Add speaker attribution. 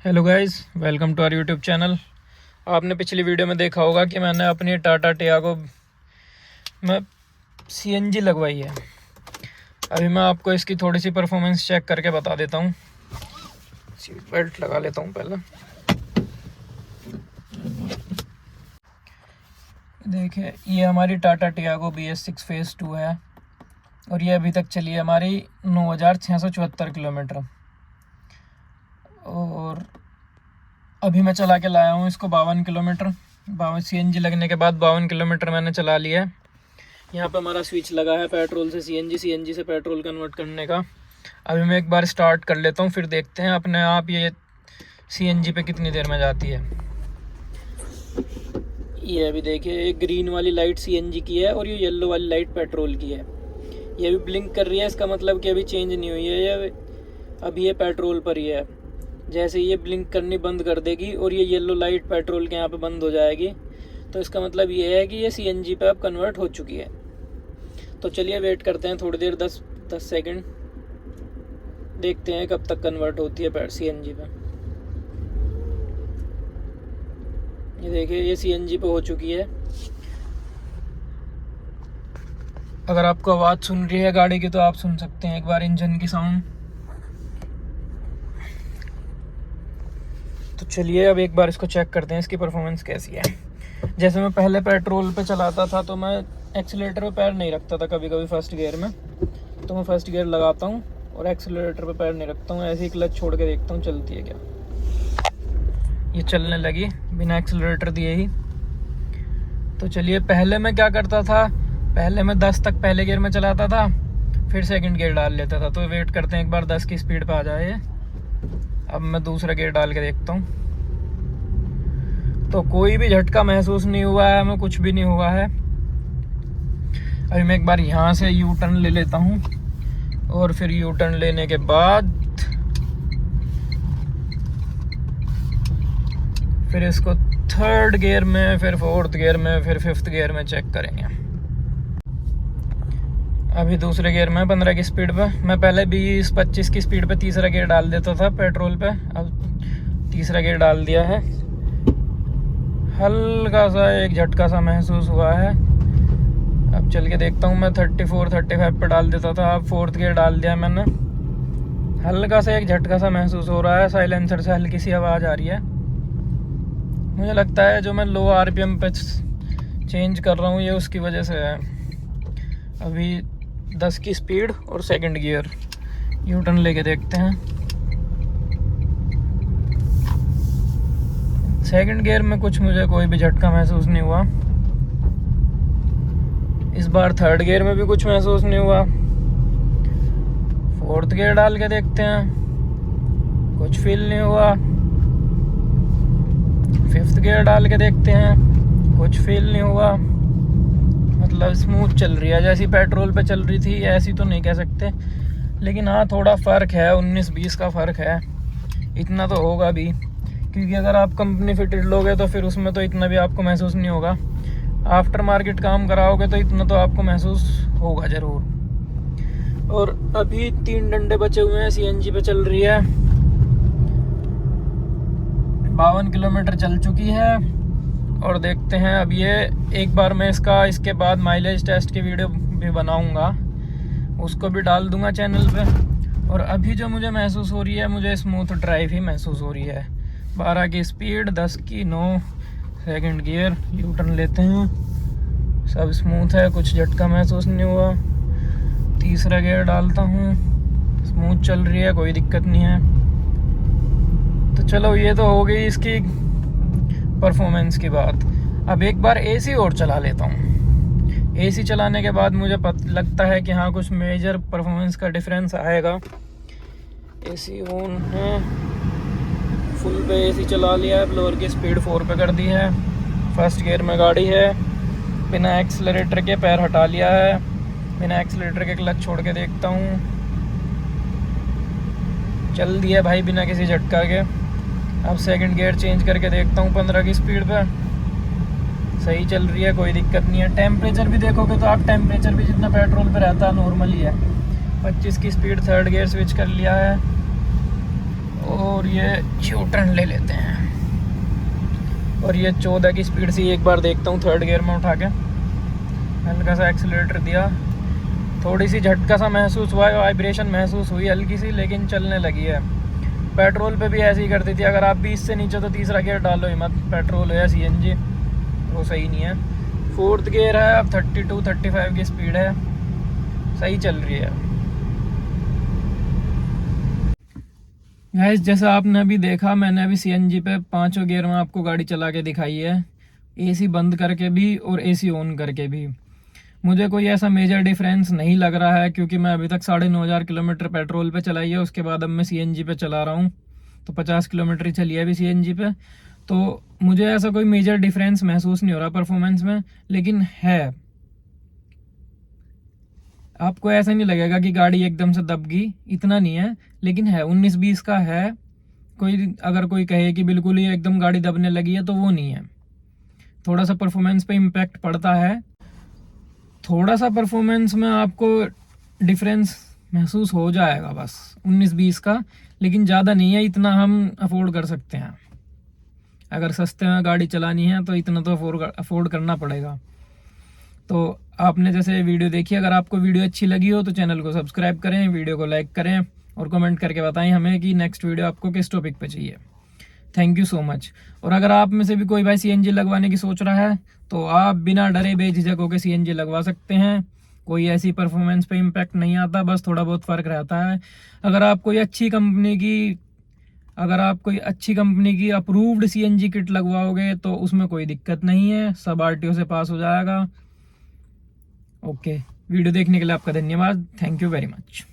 Speaker 1: Hello guys, welcome to our YouTube channel. आपने पिछली video में देखा होगा कि मैंने अपनी टाटा टियागो में सीएनजी लगवाई है। अभी मैं आपको इसकी थोड़ी सी परफॉर्मेंस चेक करके बता देता हूँ। सीट बेल्ट लगा लेता हूँ पहले। देखिए, ये हमारी टाटा टियागो BS6 फेज़ 2 है और ये अभी तक चली है हमारी 9,674 किलोमीटर। और अभी मैं चला के लाया हूँ इसको 52 किलोमीटर। 52 सीएनजी लगने के बाद 52 किलोमीटर मैंने चला लिया है। यहाँ पे हमारा स्विच लगा है पेट्रोल से सीएनजी से पेट्रोल कन्वर्ट करने का। अभी मैं एक बार स्टार्ट कर लेता हूँ, फिर देखते हैं अपने आप ये सीएनजी पे कितनी देर में जाती है। ये अभी देखिए, ये ग्रीन वाली लाइट सीएनजी की है और ये येलो वाली लाइट पेट्रोल की है। ये अभी ब्लिंक कर रही है, इसका मतलब कि अभी चेंज नहीं हुई है, ये अभी ये पेट्रोल पर ही है। जैसे ये ब्लिंक करनी बंद कर देगी और ये येलो लाइट पेट्रोल के यहाँ पे बंद हो जाएगी, तो इसका मतलब ये है कि ये सीएनजी पे अब कन्वर्ट हो चुकी है। तो चलिए वेट करते हैं थोड़ी देर, 10 सेकंड, देखते हैं कब तक कन्वर्ट होती है सीएनजी पे। ये देखिए, ये सीएनजी पे हो चुकी है। अगर आपको आवाज़ सुन रही है गाड़ी की तो आप सुन सकते हैं एक बार इंजन की साउंड। तो चलिए अब एक बार इसको चेक करते हैं इसकी परफॉर्मेंस कैसी है। जैसे मैं पहले पेट्रोल पे चलाता था तो मैं एक्सीलरेटर पे पैर नहीं रखता था, कभी कभी फर्स्ट गियर में। तो मैं फर्स्ट गियर लगाता हूँ और एक्सीलरेटर पे पैर नहीं रखता हूँ, ऐसे ही क्लच छोड़ के देखता हूँ चलती है क्या। ये चलने लगी बिना एक्सीलरेटर दिए ही। तो चलिए, पहले मैं क्या करता था, पहले मैं 10 तक पहले गियर में चलाता था, फिर सेकंड गियर डाल लेता था। तो वेट करते हैं एक बार 10 की स्पीड पे आ जाए। अब मैं दूसरा गियर डाल के देखता हूँ, तो कोई भी झटका महसूस नहीं हुआ है, हमें कुछ भी नहीं हुआ है। अभी मैं एक बार यहाँ से यू टर्न ले लेता हूँ और फिर यू टर्न लेने के बाद फिर इसको थर्ड गियर में, फिर फोर्थ गियर में, फिर फिफ्थ गियर में चेक करेंगे। अभी दूसरे गियर में 15 की स्पीड पे, मैं पहले 20-25 की स्पीड पे तीसरा गियर डाल देता था पेट्रोल पे, अब तीसरा गियर डाल दिया है। हल्का सा एक झटका सा महसूस हुआ है। अब चल के देखता हूँ, मैं 34-35 पे डाल देता था, अब फोर्थ गियर डाल दिया मैंने। हल्का सा एक झटका सा महसूस हो रहा है, साइलेंसर से हल्की सी आवाज़ आ रही है। मुझे लगता है जो मैं लो आरपीएम पे चेंज कर रहा हूँ ये उसकी वजह से है। अभी 10 की स्पीड और सेकंड गियर, यू टर्न लेके देखते हैं। सेकंड गियर में कुछ मुझे कोई भी झटका महसूस नहीं हुआ। इस बार थर्ड गियर में भी कुछ महसूस नहीं हुआ। फोर्थ गियर डाल के देखते हैं, कुछ फील नहीं हुआ। फिफ्थ गियर डाल के देखते हैं, कुछ फील नहीं हुआ। मतलब स्मूथ चल रही है, जैसी पेट्रोल पे चल रही थी ऐसी तो नहीं कह सकते, लेकिन हाँ थोड़ा फ़र्क है, 19-20 का फ़र्क है, इतना तो होगा भी। क्योंकि अगर आप कंपनी फिटेड लोगे तो फिर उसमें तो इतना भी आपको महसूस नहीं होगा। आफ्टर मार्केट काम कराओगे तो इतना तो आपको महसूस होगा ज़रूर। और अभी 3 डंडे बचे हुए हैं, सीएनजी पे चल रही है, 52 किलोमीटर चल चुकी है। और देखते हैं अब ये, एक बार मैं इसके बाद माइलेज टेस्ट की वीडियो भी बनाऊंगा, उसको भी डाल दूंगा चैनल पे। और अभी जो मुझे महसूस हो रही है, मुझे स्मूथ ड्राइव ही महसूस हो रही है। 12 की स्पीड, 10 की 9, सेकंड गियर, यू टर्न लेते हैं, सब स्मूथ है, कुछ झटका महसूस नहीं हुआ। तीसरा गियर डालता हूँ, स्मूथ चल रही है, कोई दिक्कत नहीं है। तो चलो, ये तो हो गई इसकी परफॉर्मेंस की बात। अब एक बार एसी और चला लेता हूँ। एसी चलाने के बाद मुझे लगता है कि हाँ कुछ मेजर परफॉर्मेंस का डिफरेंस आएगा। एसी ऑन है, फुल पे एसी चला लिया है, ब्लोअर की स्पीड 4 पे कर दी है, फर्स्ट गियर में गाड़ी है, बिना एक्सीलरेटर के पैर हटा लिया है, बिना एक्सीलरेटर के क्लच छोड़ के देखता हूँ, चल दिया भाई बिना किसी झटका के। अब सेकंड गियर चेंज करके देखता हूँ 15 की स्पीड पे, सही चल रही है, कोई दिक्कत नहीं है। टेम्परेचर भी देखोगे तो आप, टेम्परेचर भी जितना पेट्रोल पे रहता है नॉर्मल ही है। 25 की स्पीड, थर्ड गियर स्विच कर लिया है और ये यू टर्न ले लेते हैं और ये 14 की स्पीड से एक बार देखता हूँ थर्ड गियर में उठा के। हल्का सा एक्सीलरेटर दिया, थोड़ी सी झटका सा महसूस हुआ है, वाइब्रेशन महसूस हुई हल्की सी, लेकिन चलने लगी है। पेट्रोल पे भी ऐसे ही करती थी, अगर आप 20 से नीचे तो तीसरा गियर डालो ही मत, पेट्रोल है सीएनजी वो सही नहीं है। फोर्थ गियर है, अब 32-35 की स्पीड है, सही चल रही है। गाइस जैसा आपने अभी देखा, मैंने अभी सीएनजी पे 5 गियर में आपको गाड़ी चला के दिखाई है, एसी बंद करके भी और एसी ऑन करके भी। मुझे कोई ऐसा मेजर डिफरेंस नहीं लग रहा है, क्योंकि मैं अभी तक 9,500 किलोमीटर पेट्रोल पे चलाई है, उसके बाद अब मैं सीएनजी पे चला रहा हूँ, तो 50 किलोमीटर ही चली है अभी सीएनजी पे। तो मुझे ऐसा कोई मेजर डिफरेंस महसूस नहीं हो रहा परफॉर्मेंस में, लेकिन है, आपको ऐसा नहीं लगेगा कि गाड़ी एकदम से दब गई, इतना नहीं है, लेकिन है 19-20 का है। कोई अगर कोई कहे कि बिल्कुल ही एकदम गाड़ी दबने लगी है तो वो नहीं है, थोड़ा सा परफॉर्मेंस पे इम्पैक्ट पड़ता है। थोड़ा सा परफॉर्मेंस में आपको डिफरेंस महसूस हो जाएगा बस 19-20 का, लेकिन ज़्यादा नहीं है, इतना हम अफोर्ड कर सकते हैं। अगर सस्ते में गाड़ी चलानी है तो इतना तो अफोर्ड करना पड़ेगा। तो आपने जैसे वीडियो देखी, अगर आपको वीडियो अच्छी लगी हो तो चैनल को सब्सक्राइब करें, वीडियो को लाइक करें और कमेंट करके बताएं हमें कि नेक्स्ट वीडियो आपको किस टॉपिक पे चाहिए। Thank you so much. और अगर आप में से भी कोई भाई सीएनजी लगवाने की सोच रहा है तो आप बिना डरे बेझिझक होकर सीएनजी लगवा सकते हैं। कोई ऐसी परफॉर्मेंस पे इम्पैक्ट नहीं आता, बस थोड़ा बहुत फ़र्क रहता है। अगर आप कोई अच्छी कंपनी की अप्रूव्ड सीएनजी किट लगवाओगे तो उसमें कोई दिक्कत नहीं है, सब आरटीओ से पास हो जाएगा। ओके, वीडियो देखने के लिए आपका धन्यवाद। Thank you very much.